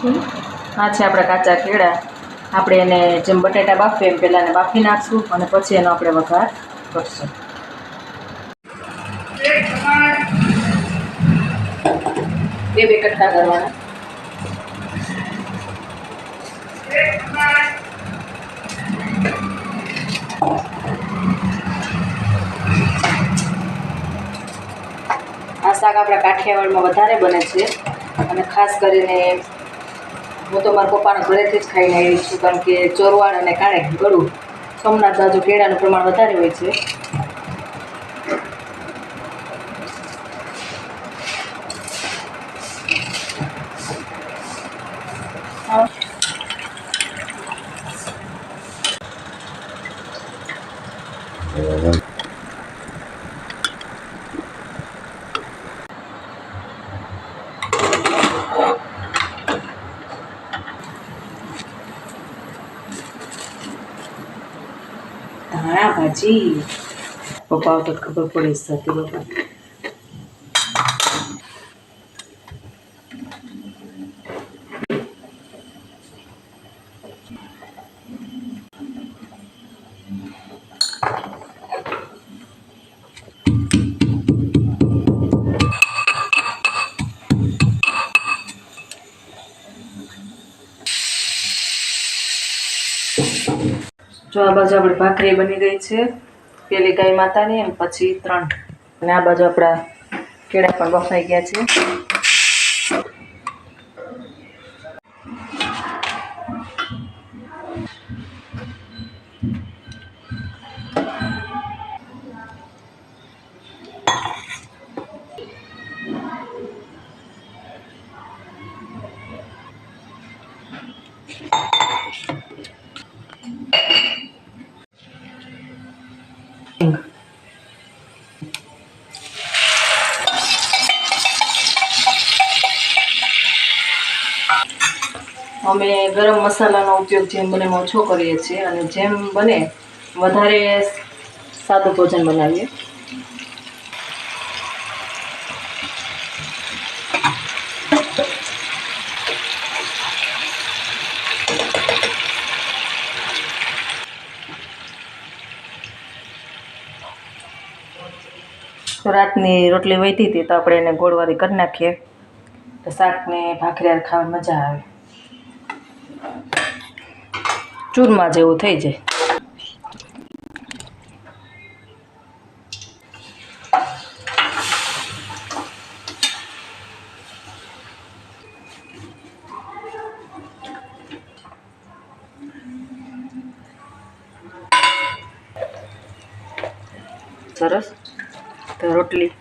આ છે આપણા કાચા કેળા. આપણે એને જેમ બટેટા બાફીએ એમ પહેલાં એને બાફી નાખશું અને પછી એનો આપણે વઘાર કરશું. બે કટકા કરવાના. આ શાક આપણા કાઠિયાવાડમાં વધારે બને છે અને ખાસ કરીને હું તો મારા પપ્પાના ઘરેથી જ ખાઈને આવી છું, કારણ કે ચોરવાડ અને કાણે ગળું સોમનાથ બાજુ કેળાનું પ્રમાણ વધારે હોય છે. ધાણા ભાજી પપ્પા તો ખબર પડી જતી પપ્પા. જો આ બાજુ આપણી ભાખરી બની ગઈ છે, પેલી ગાય માતાની અને પછી 3, અને આ બાજુ આપણા કેળા પણ બફાઈ ગયા છે. અમે ગરમ મસાલાનો ઉપયોગ જેમ બને એમ ઓછો કરીએ છીએ અને જેમ બને વધારે સાદું ભોજન બનાવીએ. રાતની રોટલી વધી હતી તો આપણે એને ગોળવાળી કરી નાખીએ તો શાકને ભાખરી ખાવાની મજા આવે, ચૂરમા જેવું થઈ જાય. સરસ. તો રોટલી